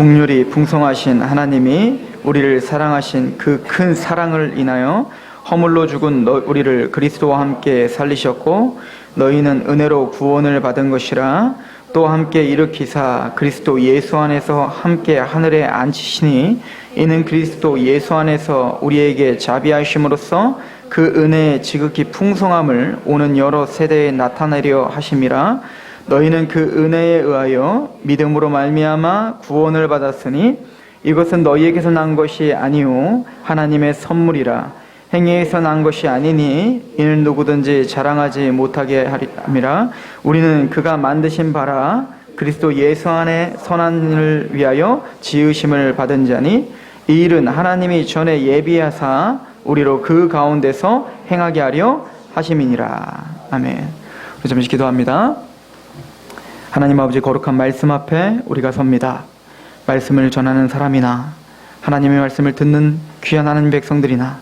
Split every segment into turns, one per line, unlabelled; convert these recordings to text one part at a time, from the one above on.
긍휼이 풍성하신 하나님이 우리를 사랑하신 그 큰 사랑을 인하여 허물로 죽은 우리를 그리스도와 함께 살리셨고 너희는 은혜로 구원을 받은 것이라 또 함께 일으키사 그리스도 예수 안에서 함께 하늘에 앉히시니 이는 그리스도 예수 안에서 우리에게 자비하심으로써 그 은혜의 지극히 풍성함을 오는 여러 세대에 나타내려 하심이라. 너희는 그 은혜에 의하여 믿음으로 말미암아 구원을 받았으니 이것은 너희에게서 난 것이 아니요 하나님의 선물이라. 행위에서 난 것이 아니니 이는 누구든지 자랑하지 못하게 함이라. 우리는 그가 만드신 바라 그리스도 예수 안에 선한 일을 위하여 지으심을 받은 자니 이 일은 하나님이 전에 예비하사 우리로 그 가운데서 행하게 하려 하심이니라. 아멘. 우리 잠시 기도합니다. 하나님 아버지, 거룩한 말씀 앞에 우리가 섭니다. 말씀을 전하는 사람이나 하나님의 말씀을 듣는 귀한 하나님 백성들이나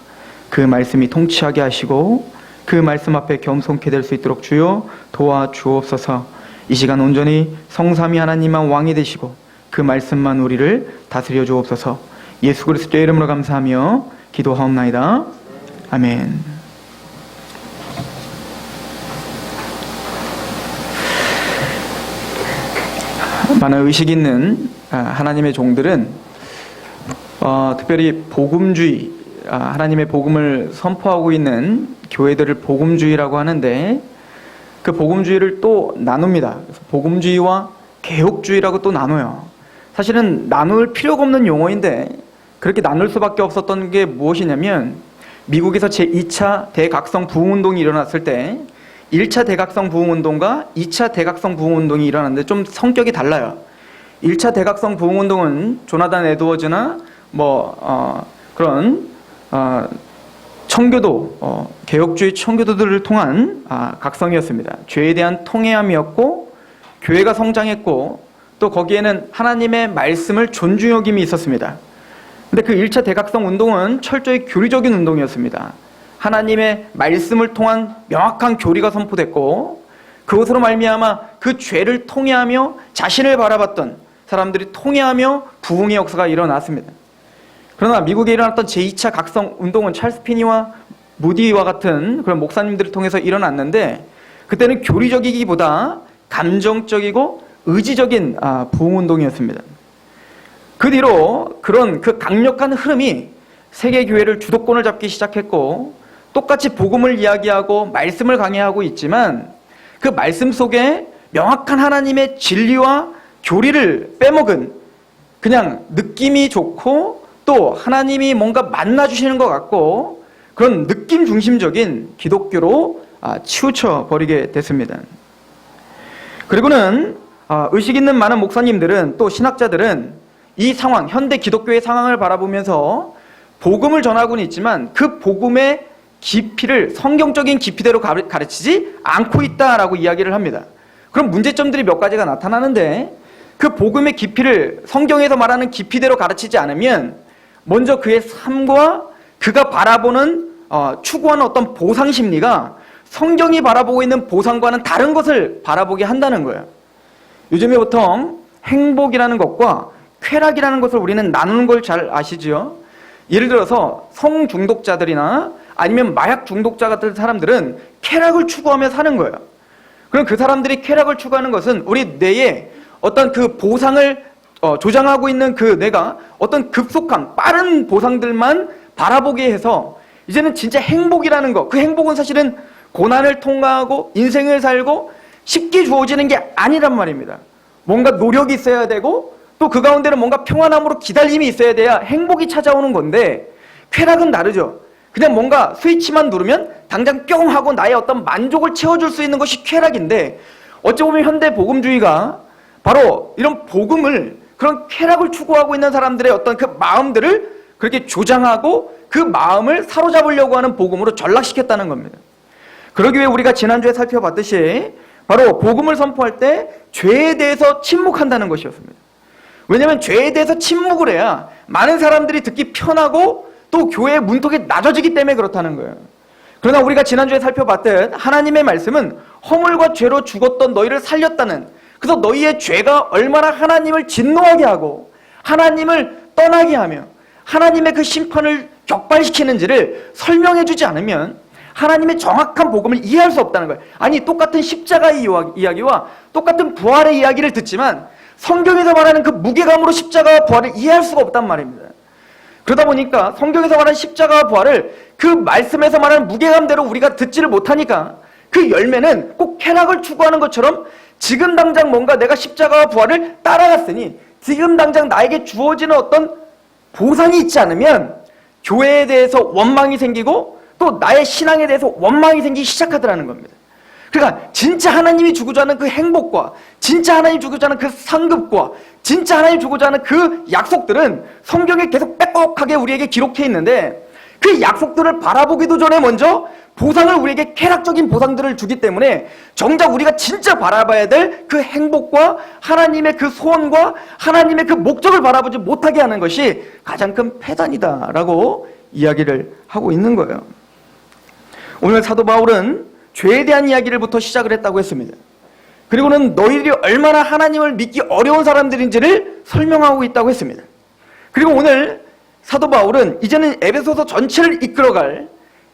그 말씀이 통치하게 하시고 그 말씀 앞에 겸손케 될 수 있도록 주여 도와주옵소서. 이 시간 온전히 성삼위 하나님만 왕이 되시고 그 말씀만 우리를 다스려 주옵소서. 예수 그리스도의 이름으로 감사하며 기도하옵나이다. 아멘. 많은 의식 있는 하나님의 종들은 특별히 복음주의, 하나님의 복음을 선포하고 있는 교회들을 복음주의라고 하는데 그 복음주의를 또 나눕니다. 그래서 복음주의와 개혁주의라고 또 나눠요. 사실은 나눌 필요가 없는 용어인데 그렇게 나눌 수밖에 없었던 게 무엇이냐면 미국에서 제2차 대각성 부흥운동이 일어났을 때 1차 대각성 부흥운동과 2차 대각성 부흥운동이 일어났는데 좀 성격이 달라요. 1차 대각성 부흥운동은 조나단 에드워즈나 그런 청교도, 개혁주의 청교도들을 통한 각성이었습니다. 죄에 대한 통회함이었고 교회가 성장했고 또 거기에는 하나님의 말씀을 존중 여김이 있었습니다. 근데 그 1차 대각성 운동은 철저히 교리적인 운동이었습니다. 하나님의 말씀을 통한 명확한 교리가 선포됐고 그것으로 말미암아 그 죄를 통회하며 자신을 바라봤던 사람들이 통회하며 부흥의 역사가 일어났습니다. 그러나 미국에 일어났던 제2차 각성 운동은 찰스 피니와 무디와 같은 그런 목사님들을 통해서 일어났는데 그때는 교리적이기보다 감정적이고 의지적인 부흥운동이었습니다. 그 뒤로 그런 그 강력한 흐름이 세계 교회를 주도권을 잡기 시작했고 똑같이 복음을 이야기하고 말씀을 강해하고 있지만 그 말씀 속에 명확한 하나님의 진리와 교리를 빼먹은 그냥 느낌이 좋고 또 하나님이 뭔가 만나주시는 것 같고 그런 느낌 중심적인 기독교로 치우쳐 버리게 됐습니다. 그리고는 의식 있는 많은 목사님들은 또 신학자들은 이 상황, 현대 기독교의 상황을 바라보면서 복음을 전하고는 있지만 그 복음의 깊이를 성경적인 깊이대로 가르치지 않고 있다라고 이야기를 합니다. 그럼 문제점들이 몇 가지가 나타나는데 그 복음의 깊이를 성경에서 말하는 깊이대로 가르치지 않으면 먼저 그의 삶과 그가 바라보는 추구하는 어떤 보상 심리가 성경이 바라보고 있는 보상과는 다른 것을 바라보게 한다는 거예요. 요즘에 보통 행복이라는 것과 쾌락이라는 것을 우리는 나누는 걸 잘 아시죠? 예를 들어서 성 중독자들이나 아니면 마약 중독자 같은 사람들은 쾌락을 추구하며 사는 거예요. 그럼 그 사람들이 쾌락을 추구하는 것은 우리 뇌에 어떤 그 보상을 조장하고 있는 그 뇌가 어떤 급속한 빠른 보상들만 바라보게 해서 이제는 진짜 행복이라는 거, 그 행복은 사실은 고난을 통과하고 인생을 살고 쉽게 주어지는 게 아니란 말입니다. 뭔가 노력이 있어야 되고 또 그 가운데는 뭔가 평안함으로 기다림이 있어야 돼야 행복이 찾아오는 건데 쾌락은 다르죠. 그냥 뭔가 스위치만 누르면 당장 뿅 하고 나의 어떤 만족을 채워줄 수 있는 것이 쾌락인데 어찌 보면 현대 복음주의가 바로 이런 복음을 그런 쾌락을 추구하고 있는 사람들의 어떤 그 마음들을 그렇게 조장하고 그 마음을 사로잡으려고 하는 복음으로 전락시켰다는 겁니다. 그러기 위해 우리가 지난주에 살펴봤듯이 바로 복음을 선포할 때 죄에 대해서 침묵한다는 것이었습니다. 왜냐하면 죄에 대해서 침묵을 해야 많은 사람들이 듣기 편하고 또 교회의 문턱이 낮아지기 때문에 그렇다는 거예요. 그러나 우리가 지난주에 살펴봤듯 하나님의 말씀은 허물과 죄로 죽었던 너희를 살렸다는, 그래서 너희의 죄가 얼마나 하나님을 진노하게 하고 하나님을 떠나게 하며 하나님의 그 심판을 격발시키는지를 설명해 주지 않으면 하나님의 정확한 복음을 이해할 수 없다는 거예요. 아니, 똑같은 십자가의 이야기와 똑같은 부활의 이야기를 듣지만 성경에서 말하는 그 무게감으로 십자가와 부활을 이해할 수가 없단 말입니다. 그러다 보니까 성경에서 말하는 십자가와 부활을 그 말씀에서 말하는 무게감대로 우리가 듣지를 못하니까 그 열매는 꼭 쾌락을 추구하는 것처럼 지금 당장 뭔가 내가 십자가와 부활을 따라갔으니 지금 당장 나에게 주어지는 어떤 보상이 있지 않으면 교회에 대해서 원망이 생기고 또 나의 신앙에 대해서 원망이 생기기 시작하더라는 겁니다. 그러니까 진짜 하나님이 주고자 하는 그 행복과 진짜 하나님이 주고자 하는 그 상급과 진짜 하나님이 주고자 하는 그 약속들은 성경에 계속 빼곡하게 우리에게 기록해 있는데 그 약속들을 바라보기도 전에 먼저 보상을 우리에게 쾌락적인 보상들을 주기 때문에 정작 우리가 진짜 바라봐야 될 그 행복과 하나님의 그 소원과 하나님의 그 목적을 바라보지 못하게 하는 것이 가장 큰 패단이다라고 이야기를 하고 있는 거예요. 오늘 사도 바울은 죄에 대한 이야기를부터 시작을 했다고 했습니다. 그리고는 너희들이 얼마나 하나님을 믿기 어려운 사람들인지를 설명하고 있다고 했습니다. 그리고 오늘 사도 바울은 이제는 에베소서 전체를 이끌어갈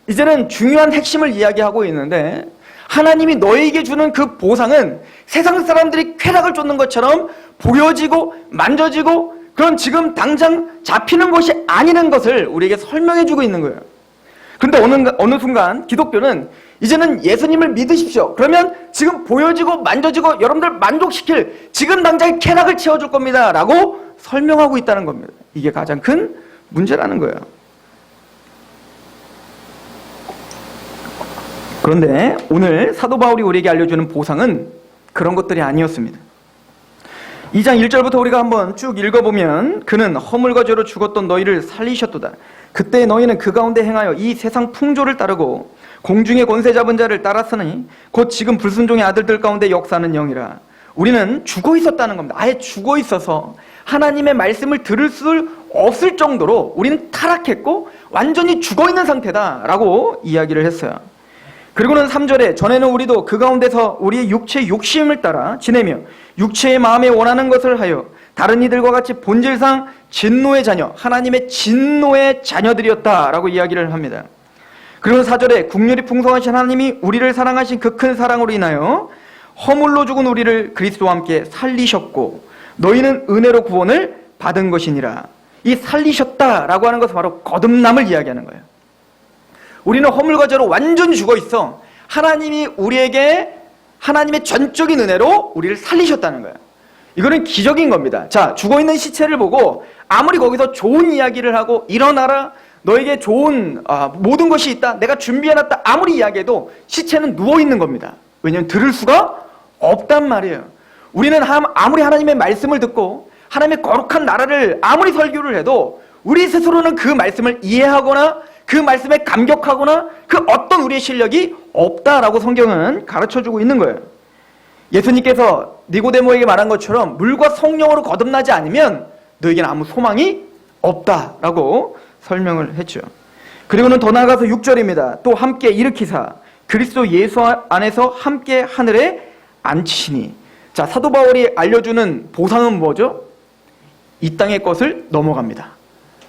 이제는 중요한 핵심을 이야기하고 있는데 하나님이 너희에게 주는 그 보상은 세상 사람들이 쾌락을 쫓는 것처럼 보여지고 만져지고 그런 지금 당장 잡히는 것이 아니라는 것을 우리에게 설명해주고 있는 거예요. 그런데 어느 순간 기독교는 이제는 예수님을 믿으십시오. 그러면 지금 보여지고 만져지고 여러분들 만족시킬 지금 당장 쾌락을 채워줄 겁니다 라고 설명하고 있다는 겁니다. 이게 가장 큰 문제라는 거예요. 그런데 오늘 사도 바울이 우리에게 알려주는 보상은 그런 것들이 아니었습니다. 2장 1절부터 우리가 한번 쭉 읽어보면 그는 허물과 죄로 죽었던 너희를 살리셨도다. 그때 너희는 그 가운데 행하여 이 세상 풍조를 따르고 공중의 권세 잡은 자를 따랐으니 곧 지금 불순종의 아들들 가운데 역사하는 영이라. 우리는 죽어 있었다는 겁니다. 아예 죽어 있어서 하나님의 말씀을 들을 수 없을 정도로 우리는 타락했고 완전히 죽어 있는 상태다라고 이야기를 했어요. 그리고는 3절에 전에는 우리도 그 가운데서 우리의 육체의 욕심을 따라 지내며 육체의 마음에 원하는 것을 하여 다른 이들과 같이 본질상 진노의 자녀, 하나님의 진노의 자녀들이었다라고 이야기를 합니다. 그리고 4절에 국률이 풍성하신 하나님이 우리를 사랑하신 그 큰 사랑으로 인하여 허물로 죽은 우리를 그리스도와 함께 살리셨고 너희는 은혜로 구원을 받은 것이니라. 이 살리셨다라고 하는 것은 바로 거듭남을 이야기하는 거예요. 우리는 허물과 죄로 완전히 죽어 있어 하나님이 우리에게 하나님의 전적인 은혜로 우리를 살리셨다는 거예요. 이거는 기적인 겁니다. 자, 죽어있는 시체를 보고 아무리 거기서 좋은 이야기를 하고 일어나라 너에게 좋은 모든 것이 있다 내가 준비해놨다 아무리 이야기해도 시체는 누워있는 겁니다. 왜냐하면 들을 수가 없단 말이에요. 우리는 아무리 하나님의 말씀을 듣고 하나님의 거룩한 나라를 아무리 설교를 해도 우리 스스로는 그 말씀을 이해하거나 그 말씀에 감격하거나 그 어떤 우리의 실력이 없다라고 성경은 가르쳐주고 있는 거예요. 예수님께서 니고데모에게 말한 것처럼 물과 성령으로 거듭나지 않으면 너에게는 아무 소망이 없다라고 설명을 했죠. 그리고는 더 나아가서 6절입니다. 또 함께 일으키사 그리스도 예수 안에서 함께 하늘에 앉히시니. 자, 사도 바울이 알려주는 보상은 뭐죠? 이 땅의 것을 넘어갑니다.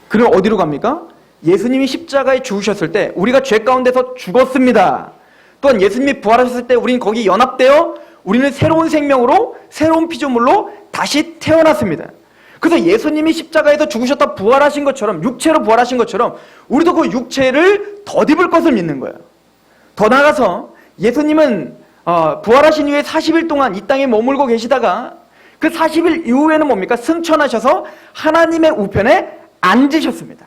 그럼 어디로 갑니까? 예수님이 십자가에 죽으셨을 때 우리가 죄 가운데서 죽었습니다. 또한 예수님이 부활하셨을 때 우리는 거기 연합되어 우리는 새로운 생명으로 새로운 피조물로 다시 태어났습니다. 그래서 예수님이 십자가에서 죽으셨다 부활하신 것처럼 육체로 부활하신 것처럼 우리도 그 육체를 덧입을 것을 믿는 거예요. 더 나아가서 예수님은 부활하신 이후에 40일 동안 이 땅에 머물고 계시다가 그 40일 이후에는 뭡니까? 승천하셔서 하나님의 우편에 앉으셨습니다.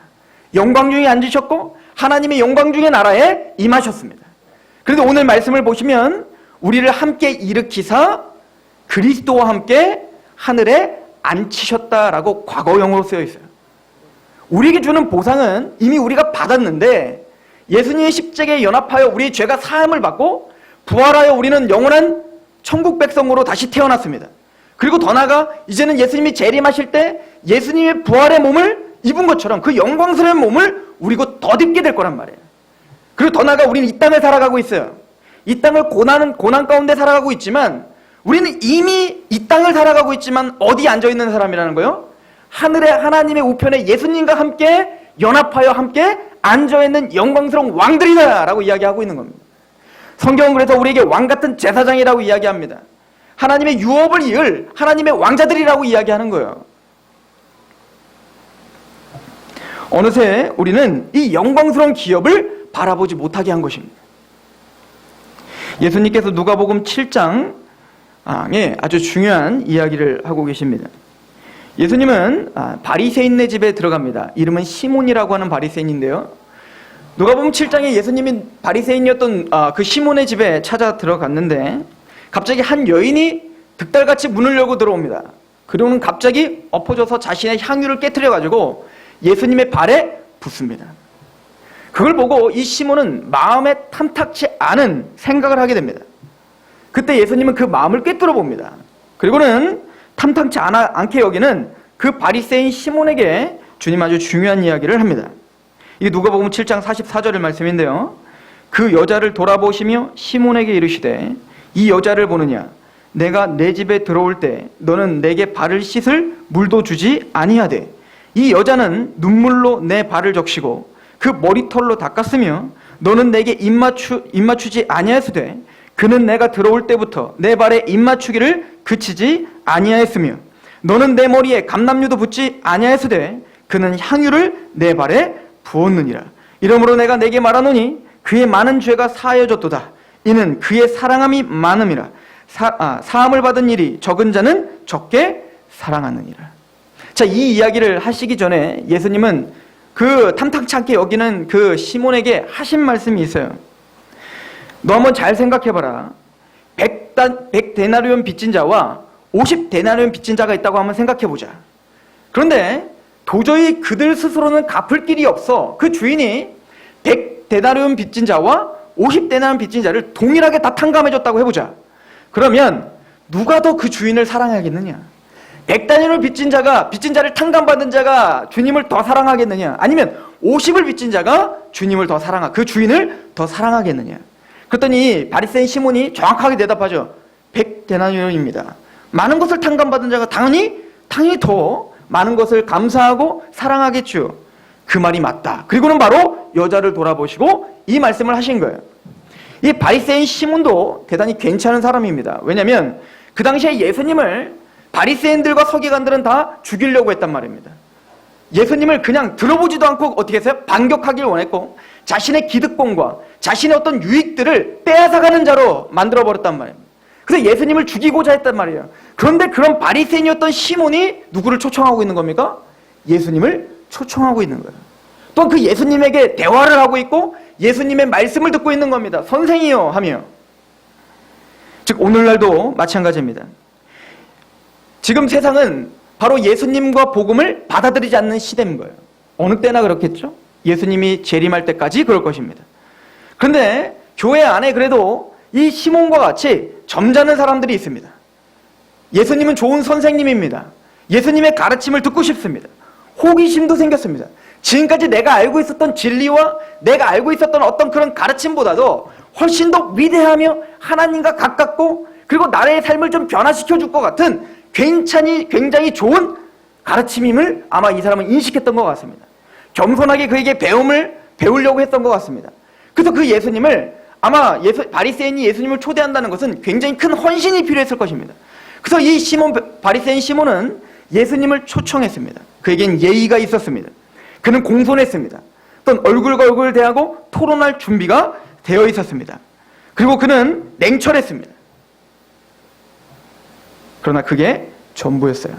영광 중에 앉으셨고 하나님의 영광 중의 나라에 임하셨습니다. 그런데 오늘 말씀을 보시면 우리를 함께 일으키사 그리스도와 함께 하늘에 앉히셨다라고 과거형으로 쓰여 있어요. 우리에게 주는 보상은 이미 우리가 받았는데 예수님의 십자가에 연합하여 우리의 죄가 사함을 받고 부활하여 우리는 영원한 천국 백성으로 다시 태어났습니다. 그리고 더 나아가 이제는 예수님이 재림하실 때 예수님의 부활의 몸을 입은 것처럼 그 영광스러운 몸을 우리 곧 덧입게 될 거란 말이에요. 그리고 더 나아가 우리는 이 땅을 살아가고 있어요. 이 땅을 고난 가운데 살아가고 있지만 우리는 이미 이 땅을 살아가고 있지만 어디에 앉아있는 사람이라는 거예요? 하늘의 하나님의 우편에 예수님과 함께 연합하여 함께 앉아있는 영광스러운 왕들이다 라고 이야기하고 있는 겁니다. 성경은 그래서 우리에게 왕같은 제사장이라고 이야기합니다. 하나님의 유업을 이을 하나님의 왕자들이라고 이야기하는 거예요. 어느새 우리는 이 영광스러운 기업을 바라보지 못하게 한 것입니다. 예수님께서 누가복음 7장에 아주 중요한 이야기를 하고 계십니다. 예수님은 바리새인네 집에 들어갑니다. 이름은 시몬이라고 하는 바리새인인데요. 누가복음 7장에 예수님이 바리새인이었던 그 시몬의 집에 찾아 들어갔는데 갑자기 한 여인이 득달같이 문을 열고 들어옵니다. 그러면 갑자기 엎어져서 자신의 향유를 깨트려가지고 예수님의 발에 붓습니다. 그걸 보고 이 시몬은 마음에 탐탁치 않은 생각을 하게 됩니다. 그때 예수님은 그 마음을 꿰뚫어 봅니다. 그리고는 탐탁치 않게 여기는 그 바리새인 시몬에게 주님 아주 중요한 이야기를 합니다. 이게 누가복음 7장 44절의 말씀인데요. 그 여자를 돌아보시며 시몬에게 이르시되 이 여자를 보느냐? 내가 내 집에 들어올 때 너는 내게 발을 씻을 물도 주지 아니하되 이 여자는 눈물로 내 발을 적시고 그 머리털로 닦았으며 너는 내게 입맞추지 아니하였으되 그는 내가 들어올 때부터 내 발에 입맞추기를 그치지 아니하였으며 너는 내 머리에 감람류도 붓지 아니하였으되 그는 향유를 내 발에 부었느니라. 이러므로 내가 내게 말하노니 그의 많은 죄가 사하여졌도다. 이는 그의 사랑함이 많음이라. 사함을 받은 일이 적은 자는 적게 사랑하느니라. 자, 이 이야기를 하시기 전에 예수님은 그 탐탁치 않게 여기는 그 시몬에게 하신 말씀이 있어요. 너 한번 잘 생각해봐라. 100데나리온 빚진 자와 50데나리온 빚진 자가 있다고 한번 생각해보자. 그런데 도저히 그들 스스로는 갚을 길이 없어. 그 주인이 100데나리온 빚진 자와 50데나리온 빚진 자를 동일하게 다 탕감해줬다고 해보자. 그러면 누가 더 그 주인을 사랑하겠느냐? 100데나리온 빚진 자를 탕감받은 자가 주님을 더 사랑하겠느냐? 아니면 50을 빚진 자가 주님을 그 주인을 더 사랑하겠느냐? 그랬더니 바리새인 시몬이 정확하게 대답하죠. 100데나리온입니다. 많은 것을 탕감받은 자가 당연히 더 많은 것을 감사하고 사랑하겠죠. 그 말이 맞다. 그리고는 바로 여자를 돌아보시고 이 말씀을 하신 거예요. 이 바리새인 시몬도 대단히 괜찮은 사람입니다. 왜냐하면 그 당시에 예수님을 바리새인들과 서기관들은 다 죽이려고 했단 말입니다. 예수님을 그냥 들어보지도 않고 어떻게 했어요? 반격하길 원했고 자신의 기득권과 자신의 어떤 유익들을 빼앗아가는 자로 만들어버렸단 말입니다. 그래서 예수님을 죽이고자 했단 말이에요. 그런데 그런 바리새인이었던 시몬이 누구를 초청하고 있는 겁니까? 예수님을 초청하고 있는 거예요. 또한 그 예수님에게 대화를 하고 있고 예수님의 말씀을 듣고 있는 겁니다. 선생이요 하며. 즉 오늘날도 마찬가지입니다. 지금 세상은 바로 예수님과 복음을 받아들이지 않는 시대인 거예요. 어느 때나 그렇겠죠? 예수님이 재림할 때까지 그럴 것입니다. 그런데 교회 안에 그래도 이 시몬과 같이 점잖은 사람들이 있습니다. 예수님은 좋은 선생님입니다. 예수님의 가르침을 듣고 싶습니다. 호기심도 생겼습니다. 지금까지 내가 알고 있었던 진리와 내가 알고 있었던 어떤 그런 가르침보다도 훨씬 더 위대하며 하나님과 가깝고 그리고 나의 삶을 좀 변화시켜 줄 것 같은 굉장히 좋은 가르침임을 아마 이 사람은 인식했던 것 같습니다. 겸손하게 그에게 배우려고 했던 것 같습니다. 그래서 그 예수님을 아마 바리새인이 예수님을 초대한다는 것은 굉장히 큰 헌신이 필요했을 것입니다. 그래서 이 바리새인 시몬은 예수님을 초청했습니다. 그에겐 예의가 있었습니다. 그는 공손했습니다. 또 얼굴과 얼굴을 대하고 토론할 준비가 되어 있었습니다. 그리고 그는 냉철했습니다. 그러나 그게 전부였어요.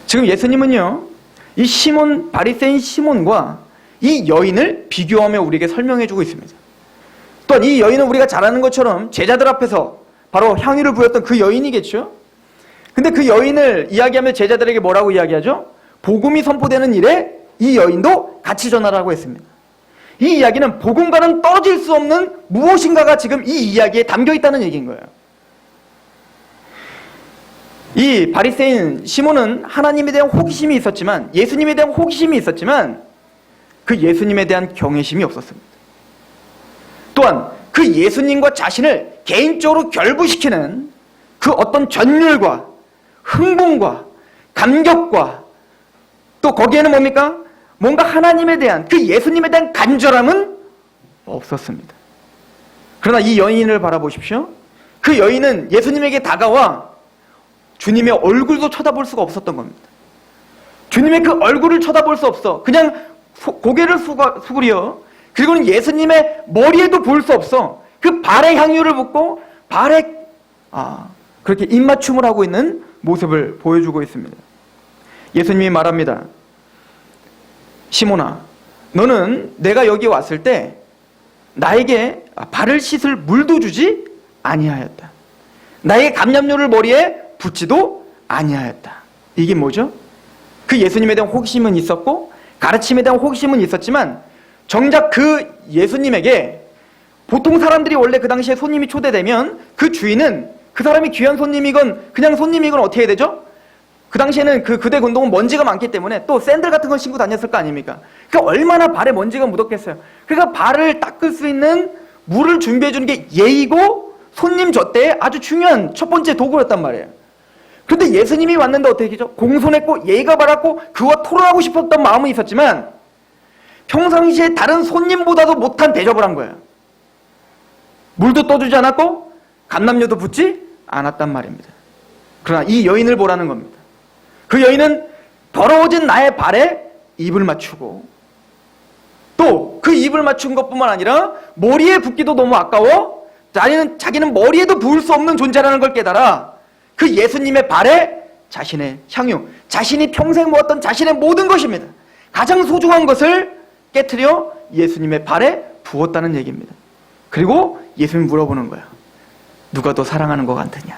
지금 예수님은요, 이 바리새인 시몬과 이 여인을 비교하며 우리에게 설명해주고 있습니다. 또한 이 여인은 우리가 잘 아는 것처럼 제자들 앞에서 바로 향유를 부었던 그 여인이겠죠? 근데 그 여인을 이야기하며 제자들에게 뭐라고 이야기하죠? 복음이 선포되는 일에 이 여인도 같이 전하라고 했습니다. 이 이야기는 복음과는 떨어질 수 없는 무엇인가가 지금 이 이야기에 담겨 있다는 얘기인 거예요. 이 바리새인 시몬은 하나님에 대한 호기심이 있었지만 예수님에 대한 호기심이 있었지만 그 예수님에 대한 경외심이 없었습니다. 또한 그 예수님과 자신을 개인적으로 결부시키는 그 어떤 전율과 흥분과 감격과 또 거기에는 뭡니까? 뭔가 하나님에 대한, 그 예수님에 대한 간절함은 없었습니다. 그러나 이 여인을 바라보십시오. 그 여인은 예수님에게 다가와 주님의 얼굴도 쳐다볼 수가 없었던 겁니다. 주님의 그 얼굴을 쳐다볼 수 없어. 그냥 고개를 수그려. 그리고는 예수님의 머리에도 볼 수 없어. 그 발에 향유를 붓고 발에 그렇게 입맞춤을 하고 있는 모습을 보여주고 있습니다. 예수님이 말합니다. 시몬아, 너는 내가 여기 왔을 때 나에게 발을 씻을 물도 주지 아니하였다. 나의 감람료를 머리에 붓지도 아니하였다. 이게 뭐죠? 그 예수님에 대한 호기심은 있었고 가르침에 대한 호기심은 있었지만 정작 그 예수님에게 보통 사람들이 원래 그 당시에 손님이 초대되면 그 주인은 그 사람이 귀한 손님이건 그냥 손님이건 어떻게 해야 되죠? 그 당시에는 그 그대 운동은 먼지가 많기 때문에 또 샌들 같은 걸 신고 다녔을 거 아닙니까? 그러니까 얼마나 발에 먼지가 묻었겠어요. 그러니까 발을 닦을 수 있는 물을 준비해 주는 게 예의고 손님 젖대에 아주 중요한 첫 번째 도구였단 말이에요. 그런데 예수님이 왔는데 어떻게 되죠? 공손했고 예의가 바랐고 그와 토론하고 싶었던 마음은 있었지만 평상시에 다른 손님보다도 못한 대접을 한 거예요. 물도 떠주지 않았고 감람료도 붓지 않았단 말입니다. 그러나 이 여인을 보라는 겁니다. 그 여인은 더러워진 나의 발에 입을 맞추고 또 그 입을 맞춘 것뿐만 아니라 머리에 붓기도 너무 아까워 자기는 머리에도 부을 수 없는 존재라는 걸 깨달아 그 예수님의 발에 자신의 향유, 자신이 평생 모았던 자신의 모든 것입니다. 가장 소중한 것을 깨트려 예수님의 발에 부었다는 얘기입니다. 그리고 예수님이 물어보는 거야. 누가 더 사랑하는 것 같으냐?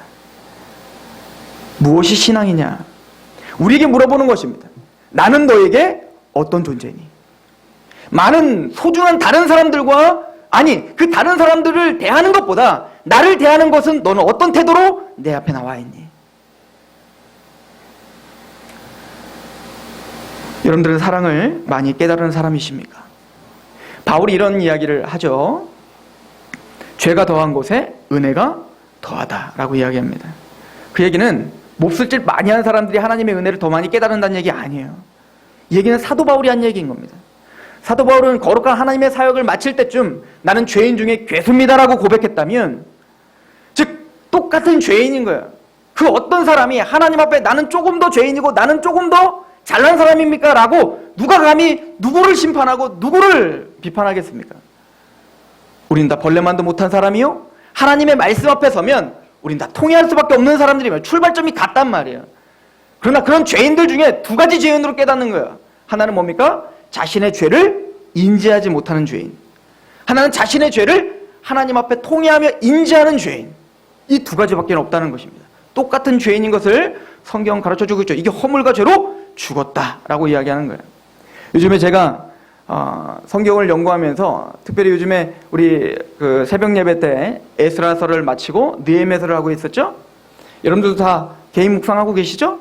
무엇이 신앙이냐? 우리에게 물어보는 것입니다. 나는 너에게 어떤 존재니? 많은 소중한 다른 사람들과 그 다른 사람들을 대하는 것보다 나를 대하는 것은 너는 어떤 태도로 내 앞에 나와 있니? 여러분들은 사랑을 많이 깨달은 사람이십니까? 바울이 이런 이야기를 하죠. 죄가 더한 곳에 은혜가 더하다라고 이야기합니다. 그 얘기는 몹쓸 짓 많이 하는 사람들이 하나님의 은혜를 더 많이 깨달은다는 얘기 아니에요. 이 얘기는 사도 바울이 한 얘기인 겁니다. 사도 바울은 거룩한 하나님의 사역을 마칠 때쯤 나는 죄인 중에 괴수입니다라고 고백했다면 즉 똑같은 죄인인 거예요. 그 어떤 사람이 하나님 앞에 나는 조금 더 죄인이고 나는 조금 더 잘난 사람입니까? 라고 누가 감히 누구를 심판하고 누구를 비판하겠습니까? 우린 다 벌레만도 못한 사람이요? 하나님의 말씀 앞에 서면 우린 다 통해할 수밖에 없는 사람들이면 출발점이 같단 말이에요. 그러나 그런 죄인들 중에 두 가지 죄인으로 깨닫는 거예요. 하나는 뭡니까? 자신의 죄를 인지하지 못하는 죄인. 하나는 자신의 죄를 하나님 앞에 통해하며 인지하는 죄인. 이 두 가지밖에 없다는 것입니다. 똑같은 죄인인 것을 성경 가르쳐주고 있죠. 이게 허물과 죄로 죽었다라고 이야기하는 거예요. 요즘에 제가 성경을 연구하면서 특별히 요즘에 우리 그 새벽 예배 때 에스라서를 마치고 느헤미야서를 하고 있었죠. 여러분들도 다 개인 묵상하고 계시죠?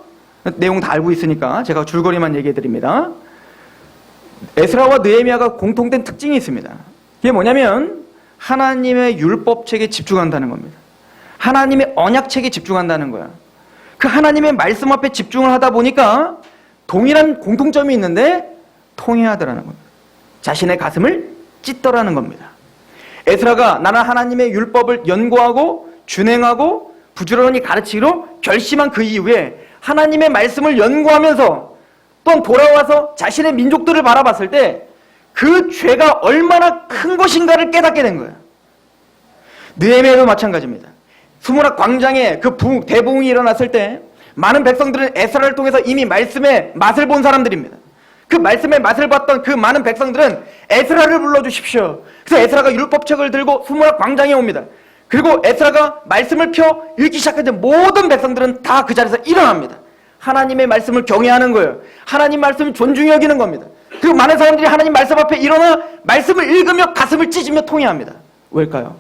내용 다 알고 있으니까 제가 줄거리만 얘기해 드립니다. 에스라와 느헤미야가 공통된 특징이 있습니다. 그게 뭐냐면 하나님의 율법책에 집중한다는 겁니다. 하나님의 언약책에 집중한다는 거야. 그 하나님의 말씀 앞에 집중을 하다 보니까 동일한 공통점이 있는데 통해하더라는 겁니다. 자신의 가슴을 찢더라는 겁니다. 에스라가 나는 하나님의 율법을 연구하고 준행하고 부지런히 가르치기로 결심한 그 이후에 하나님의 말씀을 연구하면서 또한 돌아와서 자신의 민족들을 바라봤을 때 그 죄가 얼마나 큰 것인가를 깨닫게 된 거예요. 느헤미야도 마찬가지입니다. 수문학 광장에 그 대부흥이 일어났을 때 많은 백성들은 에스라를 통해서 이미 말씀의 맛을 본 사람들입니다. 그 말씀의 맛을 봤던 그 많은 백성들은 에스라를 불러주십시오. 그래서 에스라가 율법책을 들고 수문학 광장에 옵니다. 그리고 에스라가 말씀을 펴 읽기 시작할 때 모든 백성들은 다 그 자리에서 일어납니다. 하나님의 말씀을 경외하는 거예요. 하나님 말씀을 존중히 여기는 겁니다. 그리고 많은 사람들이 하나님 말씀 앞에 일어나 말씀을 읽으며 가슴을 찢으며 통회합니다. 왜일까요?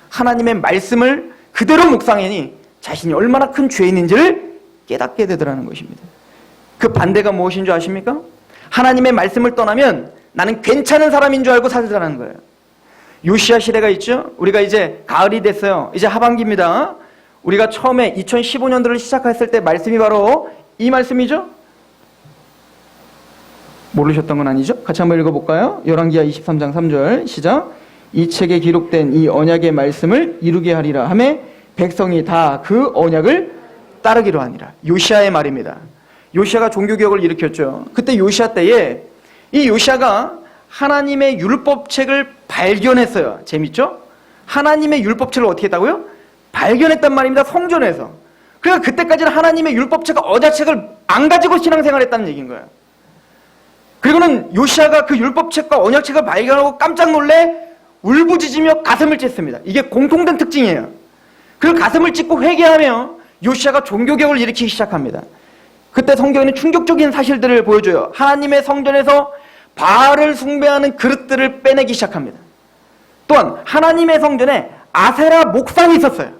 하나님의 말씀을 그대로 묵상하니 자신이 얼마나 큰 죄인인지를 깨닫게 되더라는 것입니다. 그 반대가 무엇인 줄 아십니까? 하나님의 말씀을 떠나면 나는 괜찮은 사람인 줄 알고 살더라는 거예요. 요시야 시대가 있죠? 우리가 이제 가을이 됐어요. 이제 하반기입니다. 우리가 처음에 2015년도를 시작했을 때 말씀이 바로 이 말씀이죠? 모르셨던 건 아니죠? 같이 한번 읽어볼까요? 열왕기하 23장 3절 시작. 이 책에 기록된 이 언약의 말씀을 이루게 하리라 하매 백성이 다 그 언약을 따르기로 하니라. 요시아의 말입니다. 요시아가 종교개혁을 일으켰죠. 그때 요시아 때에 이 요시아가 하나님의 율법책을 발견했어요. 재밌죠? 하나님의 율법책을 어떻게 했다고요? 발견했단 말입니다. 성전에서. 그러니까 그때까지는 하나님의 율법책과 언약책을 안 가지고 신앙생활했다는 얘기인 거예요. 그리고는 요시아가 그 율법책과 언약책을 발견하고 깜짝 놀래 울부짖으며 가슴을 찢습니다. 이게 공통된 특징이에요. 그 가슴을 찢고 회개하며 요시아가 종교개혁을 일으키기 시작합니다. 그때 성경에는 충격적인 사실들을 보여줘요. 하나님의 성전에서 바알을 숭배하는 그릇들을 빼내기 시작합니다. 또한 하나님의 성전에 아세라 목상이 있었어요.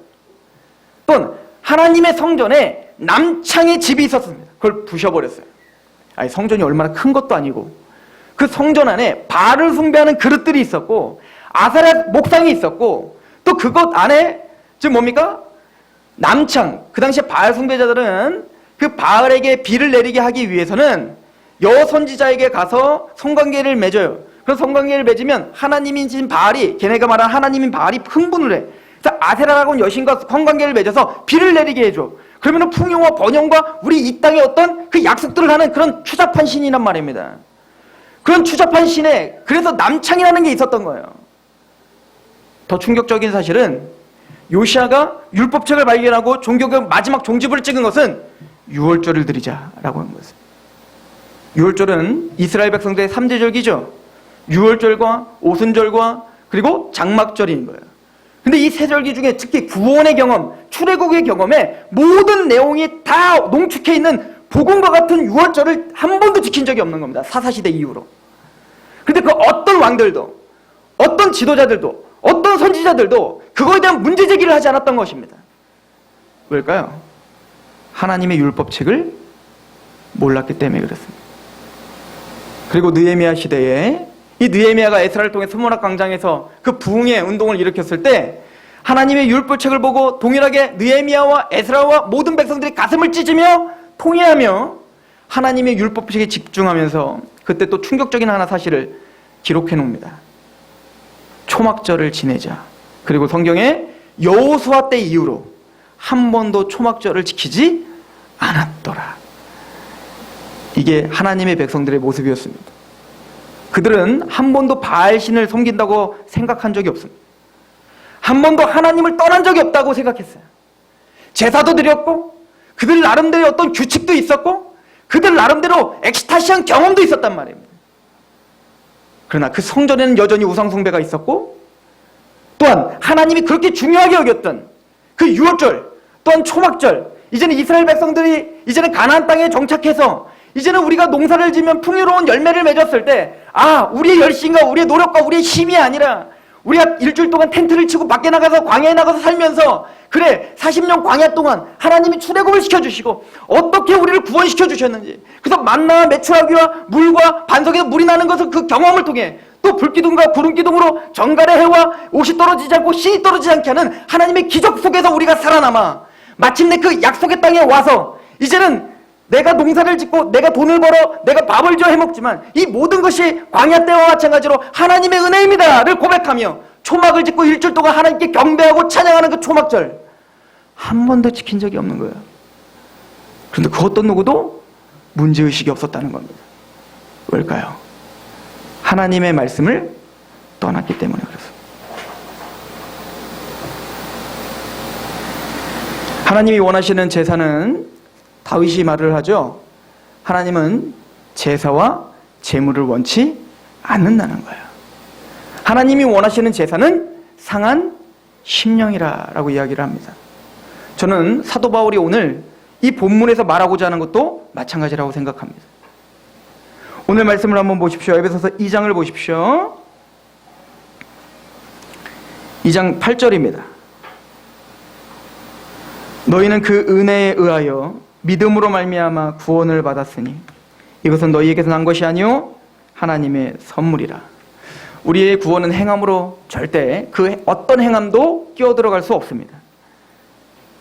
또한 하나님의 성전에 남창의 집이 있었습니다. 그걸 부셔버렸어요. 아니, 성전이 얼마나 큰 것도 아니고 그 성전 안에 바알을 숭배하는 그릇들이 있었고 아세라 목상이 있었고 또 그것 안에 지금 뭡니까? 남창. 그 당시에 바알 숭배자들은 그 바알에게 비를 내리게 하기 위해서는 여선지자에게 가서 성관계를 맺어요. 그래서 성관계를 맺으면 하나님이신 바알이, 걔네가 말하는 하나님인 바알이 흥분을 해. 그래서 아세라라고 하는 여신과 성관계를 맺어서 비를 내리게 해줘. 그러면 풍요와 번영과 우리 이 땅의 어떤 그 약속들을 하는 그런 추잡한 신이란 말입니다. 그런 추잡한 신에 그래서 남창이라는 게 있었던 거예요. 더 충격적인 사실은 요시아가 율법책을 발견하고 종교개혁 마지막 종지부를 찍은 것은 유월절을 드리자라고 한 것입니다. 유월절은 이스라엘 백성들의 3대 절기죠. 유월절과 오순절과 그리고 장막절인 거예요. 근데 이 세 절기 중에 특히 구원의 경험, 출애굽의 경험에 모든 내용이 다 농축해 있는 복음과 같은 유월절을 한 번도 지킨 적이 없는 겁니다. 사사시대 이후로. 근데 그 어떤 왕들도, 어떤 지도자들도, 어떤 선지자들도 그거에 대한 문제제기를 하지 않았던 것입니다. 왜일까요? 하나님의 율법책을 몰랐기 때문에 그렇습니다. 그리고 느헤미야 시대에 이 느헤미야가 에스라를 통해 스모락 광장에서 그 부흥의 운동을 일으켰을 때 하나님의 율법책을 보고 동일하게 느헤미야와 에스라와 모든 백성들이 가슴을 찢으며 통회하며 하나님의 율법책에 집중하면서 그때 또 충격적인 하나 사실을 기록해 놓습니다. 초막절을 지내자. 그리고 성경에 여호수아 때 이후로 한 번도 초막절을 지키지 않았더라. 이게 하나님의 백성들의 모습이었습니다. 그들은 한 번도 바알신을 섬긴다고 생각한 적이 없습니다. 한 번도 하나님을 떠난 적이 없다고 생각했어요. 제사도 드렸고 그들 나름대로 어떤 규칙도 있었고 그들 나름대로 엑스타시한 경험도 있었단 말입니다. 그러나 그 성전에는 여전히 우상숭배가 있었고 또한 하나님이 그렇게 중요하게 여겼던 그 유월절 또한 초막절, 이제는 이스라엘 백성들이 이제는 가나안 땅에 정착해서 이제는 우리가 농사를 지면 풍요로운 열매를 맺었을 때 우리의 열심과 우리의 노력과 우리의 힘이 아니라 우리가 일주일 동안 텐트를 치고 밖에 나가서 광야에 나가서 살면서 그래 40년 광야 동안 하나님이 출애굽을 시켜주시고 어떻게 우리를 구원시켜 주셨는지 그래서 만나와 메추라기와 물과 반석에서 물이 나는 것을 그 경험을 통해 또 불기둥과 구름기둥으로 정갈의 해와 옷이 떨어지지 않고 신이 떨어지지 않게 하는 하나님의 기적 속에서 우리가 살아남아 마침내 그 약속의 땅에 와서 이제는 내가 농사를 짓고 내가 돈을 벌어 내가 밥을 줘 해먹지만 이 모든 것이 광야 때와 마찬가지로 하나님의 은혜입니다를 고백하며 초막을 짓고 일주일 동안 하나님께 경배하고 찬양하는 그 초막절 한 번도 지킨 적이 없는 거예요. 그런데 그 어떤 누구도 문제의식이 없었다는 겁니다. 왜일까요? 하나님의 말씀을 떠났기 때문에 그렇습니다. 하나님이 원하시는 제사는 다윗이 말을 하죠. 하나님은 제사와 제물을 원치 않는다는 거예요. 하나님이 원하시는 제사는 상한 심령이라고 이야기를 합니다. 저는 사도 바울이 오늘 이 본문에서 말하고자 하는 것도 마찬가지라고 생각합니다. 오늘 말씀을 한번 보십시오. 에베소서 2장을 보십시오. 2장 8절입니다. 너희는 그 은혜에 의하여 믿음으로 말미암아 구원을 받았으니 이것은 너희에게서 난 것이 아니요 하나님의 선물이라. 우리의 구원은 행함으로 절대 그 어떤 행함도 끼어들어갈 수 없습니다.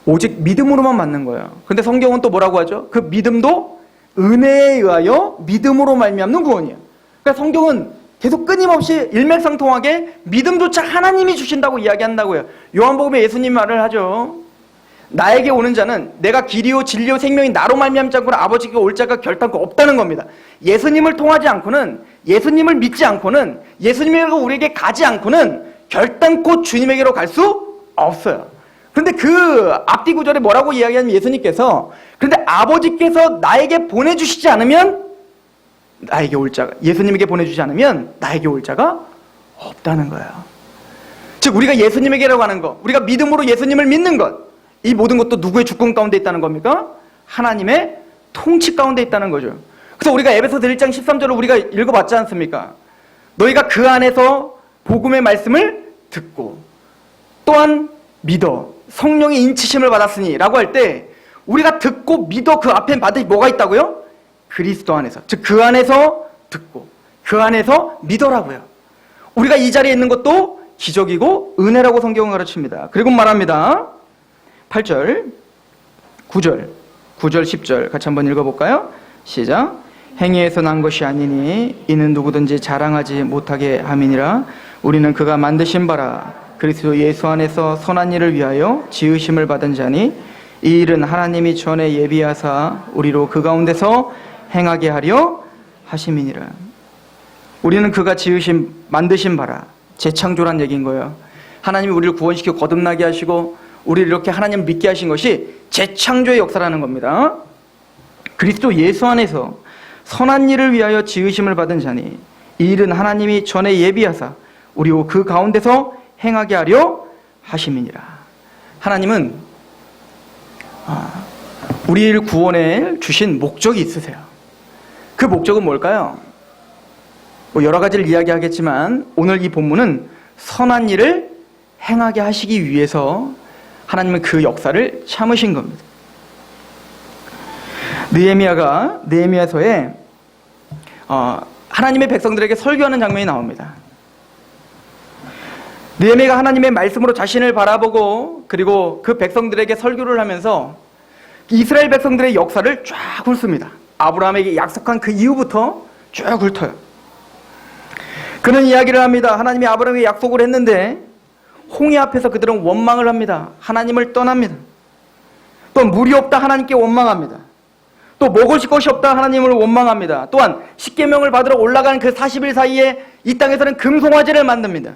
오직 믿음으로만 맞는 거예요. 근데 성경은 또 뭐라고 하죠? 그 믿음도 은혜에 의하여 믿음으로 말미암는 구원이에요. 그러니까 성경은 계속 끊임없이 일맥상통하게 믿음조차 하나님이 주신다고 이야기한다고요. 요한복음에 예수님 말을 하죠. 나에게 오는 자는 내가 길이요 진리요 생명이 나로 말미암지 않고는 아버지께 올 자가 결단코 없다는 겁니다. 예수님을 통하지 않고는, 예수님을 믿지 않고는, 예수님에게 우리에게 가지 않고는 결단코 주님에게로 갈 수 없어요. 그런데 그 앞뒤 구절에 뭐라고 이야기하냐면 예수님께서, 그런데 아버지께서 나에게 보내주시지 않으면 나에게 올 자가, 예수님에게 보내주지 않으면 나에게 올 자가 없다는 거예요. 즉 우리가 예수님에게로 가는 것, 우리가 믿음으로 예수님을 믿는 것, 이 모든 것도 누구의 주권 가운데 있다는 겁니까? 하나님의 통치 가운데 있다는 거죠. 그래서 우리가 에베소서 1장 13절을 우리가 읽어봤지 않습니까? 너희가 그 안에서 복음의 말씀을 듣고 또한 믿어 성령의 인치심을 받았으니 라고 할 때, 우리가 듣고 믿어 그 앞에 받을 뭐가 있다고요? 그리스도 안에서, 즉 그 안에서 듣고 그 안에서 믿어라고요. 우리가 이 자리에 있는 것도 기적이고 은혜라고 성경은 가르칩니다. 그리고 말합니다. 8절, 9절, 10절 같이 한번 읽어볼까요? 시작. 행위에서 난 것이 아니니 이는 누구든지 자랑하지 못하게 함이니라. 우리는 그가 만드신 바라 그리스도 예수 안에서 선한 일을 위하여 지으심을 받은 자니 이 일은 하나님이 전에 예비하사 우리로 그 가운데서 행하게 하려 하심이니라. 우리는 그가 지으신, 만드신 바라, 재창조란 얘기인 거예요. 하나님이 우리를 구원시키고 거듭나게 하시고 우리를 이렇게 하나님 믿게 하신 것이 재창조의 역사라는 겁니다. 그리스도 예수 안에서 선한 일을 위하여 지으심을 받은 자니 이 일은 하나님이 전에 예비하사 우리로 그 가운데서 행하게 하려 하심이니라. 하나님은 우리를 구원해 주신 목적이 있으세요. 그 목적은 뭘까요? 뭐 여러 가지를 이야기하겠지만 오늘 이 본문은 선한 일을 행하게 하시기 위해서 하나님은 그 역사를 참으신 겁니다. 느헤미야서에 하나님의 백성들에게 설교하는 장면이 나옵니다. 느헤미야가 하나님의 말씀으로 자신을 바라보고 그리고 그 백성들에게 설교를 하면서 이스라엘 백성들의 역사를 쫙 훑습니다. 아브라함에게 약속한 그 이후부터 쭉 훑어요. 그는 이야기를 합니다. 하나님이 아브라함에게 약속을 했는데 홍해 앞에서 그들은 원망을 합니다. 하나님을 떠납니다. 또 물이 없다 하나님께 원망합니다. 또 먹을 것이 없다 하나님을 원망합니다. 또한 십계명을 받으러 올라간 그 40일 사이에 이 땅에서는 금송아지를 만듭니다.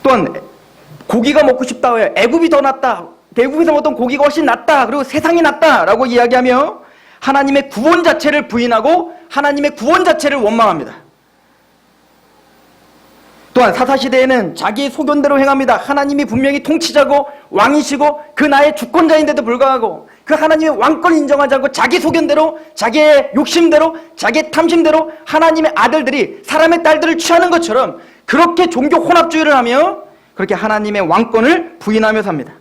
또한 고기가 먹고 싶다 해요. 애굽이 더 낫다. 애굽에서 먹던 고기가 훨씬 낫다. 그리고 세상이 낫다라고 이야기하며 하나님의 구원 자체를 부인하고 하나님의 구원 자체를 원망합니다. 또한 사사시대에는 자기의 소견대로 행합니다. 하나님이 분명히 통치자고 왕이시고 그 나의 주권자인데도 불구하고 그 하나님의 왕권을 인정하지 않고 자기 소견대로, 자기의 욕심대로, 자기의 탐심대로 하나님의 아들들이 사람의 딸들을 취하는 것처럼 그렇게 종교 혼합주의를 하며 그렇게 하나님의 왕권을 부인하며 삽니다.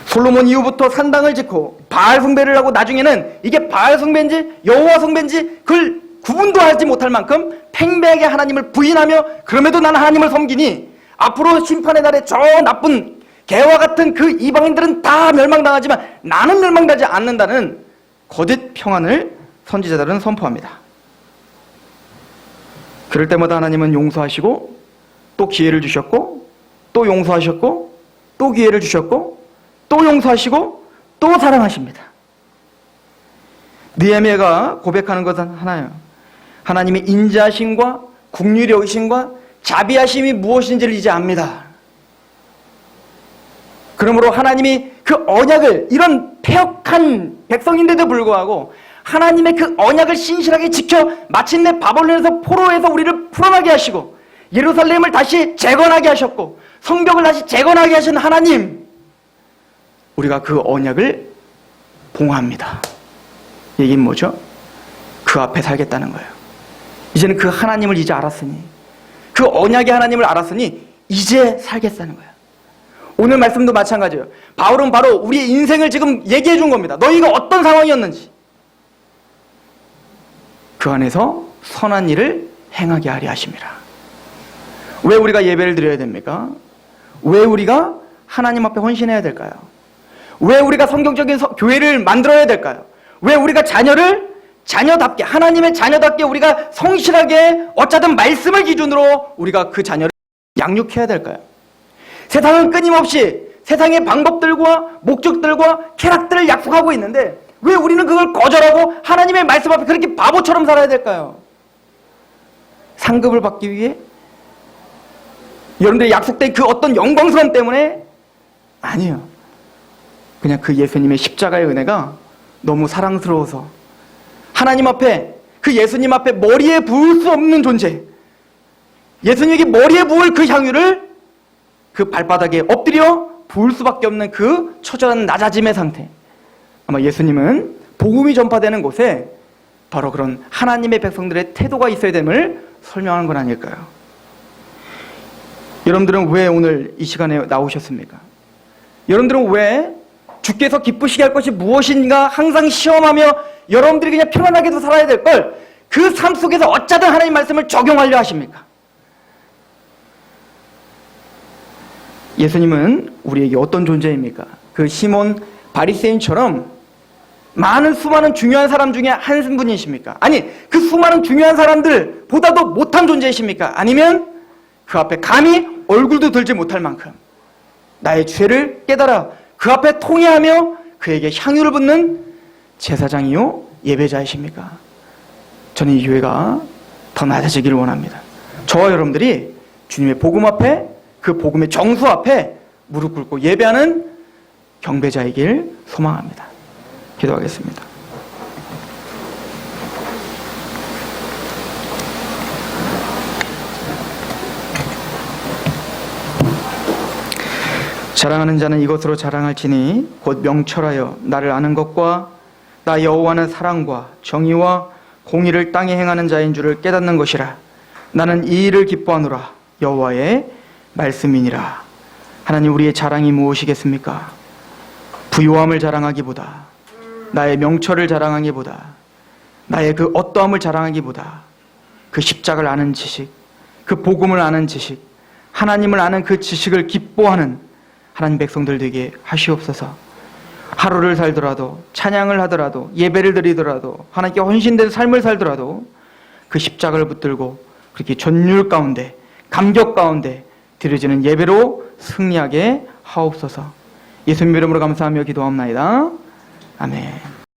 솔로몬 이후부터 산당을 짓고 바알 숭배를 하고 나중에는 이게 바알 숭배인지 여호와 숭배인지 그걸 구분도 하지 못할 만큼 팽배하게 하나님을 부인하며 그럼에도 나는 하나님을 섬기니 앞으로 심판의 날에 저 나쁜 개와 같은 그 이방인들은 다 멸망당하지만 나는 멸망당하지 않는다는 거짓 평안을 선지자들은 선포합니다. 그럴 때마다 하나님은 용서하시고 또 기회를 주셨고 또 용서하셨고 또 기회를 주셨고 또 용서하시고 또 사랑하십니다. 느헤미야가 고백하는 것은 하나예요. 하나님의 인자하심과 긍휼히 여기심과 자비하심이 무엇인지를 이제 압니다. 그러므로 하나님이 그 언약을, 이런 패역한 백성인데도 불구하고 하나님의 그 언약을 신실하게 지켜 마침내 바벨론에서 포로에서 우리를 풀어나게 하시고 예루살렘을 다시 재건하게 하셨고 성벽을 다시 재건하게 하신 하나님, 우리가 그 언약을 봉합니다. 얘기는 뭐죠? 그 앞에 살겠다는 거예요. 이제는 그 하나님을 이제 알았으니, 그 언약의 하나님을 알았으니 이제 살겠다는 거예요. 오늘 말씀도 마찬가지예요. 바울은 바로 우리의 인생을 지금 얘기해 준 겁니다. 너희가 어떤 상황이었는지. 그 안에서 선한 일을 행하게 하려 하심이라. 왜 우리가 예배를 드려야 됩니까? 왜 우리가 하나님 앞에 헌신해야 될까요? 왜 우리가 성경적인 교회를 만들어야 될까요? 왜 우리가 자녀답게, 하나님의 자녀답게 우리가 성실하게 어쩌든 말씀을 기준으로 우리가 그 자녀를 양육해야 될까요? 세상은 끊임없이 세상의 방법들과 목적들과 쾌락들을 약속하고 있는데 왜 우리는 그걸 거절하고 하나님의 말씀 앞에 그렇게 바보처럼 살아야 될까요? 상급을 받기 위해? 여러분들이 약속된 그 어떤 영광스러움 때문에? 아니에요. 그냥 그 예수님의 십자가의 은혜가 너무 사랑스러워서 하나님 앞에, 그 예수님 앞에 머리에 부을 수 없는 존재, 예수님에게 머리에 부을 그 향유를 그 발바닥에 엎드려 부을 수밖에 없는 그 처절한 낮아짐의 상태. 아마 예수님은 복음이 전파되는 곳에 바로 그런 하나님의 백성들의 태도가 있어야 됨을 설명하는 건 아닐까요? 여러분들은 왜 오늘 이 시간에 나오셨습니까? 여러분들은 왜 주께서 기쁘시게 할 것이 무엇인가 항상 시험하며 여러분들이 그냥 평안하게도 살아야 될 걸 그 삶 속에서 어쩌든 하나님 말씀을 적용하려 하십니까? 예수님은 우리에게 어떤 존재입니까? 그 시몬 바리새인처럼 수많은 중요한 사람 중에 한 분이십니까? 아니, 그 수많은 중요한 사람들보다도 못한 존재이십니까? 아니면 그 앞에 감히 얼굴도 들지 못할 만큼 나의 죄를 깨달아 그 앞에 통회하며 그에게 향유를 붓는 제사장이요 예배자이십니까? 저는 이 교회가 더 낮아지기를 원합니다. 저와 여러분들이 주님의 복음 앞에, 그 복음의 정수 앞에 무릎 꿇고 예배하는 경배자이길 소망합니다. 기도하겠습니다. 자랑하는 자는 이것으로 자랑할지니 곧 명철하여 나를 아는 것과 나 여호와는 사랑과 정의와 공의를 땅에 행하는 자인 줄을 깨닫는 것이라. 나는 이 일을 기뻐하노라. 여호와의 말씀이니라. 하나님, 우리의 자랑이 무엇이겠습니까? 부유함을 자랑하기보다, 나의 명철을 자랑하기보다, 나의 그 어떠함을 자랑하기보다 그 십자가를 아는 지식, 그 복음을 아는 지식, 하나님을 아는 그 지식을 기뻐하는 하나님 백성들 되게 하시옵소서. 하루를 살더라도, 찬양을 하더라도, 예배를 드리더라도, 하나님께 헌신된 삶을 살더라도 그 십자가를 붙들고 그렇게 전율 가운데, 감격 가운데 드려지는 예배로 승리하게 하옵소서. 예수님 이름으로 감사하며 기도합나이다. 아멘.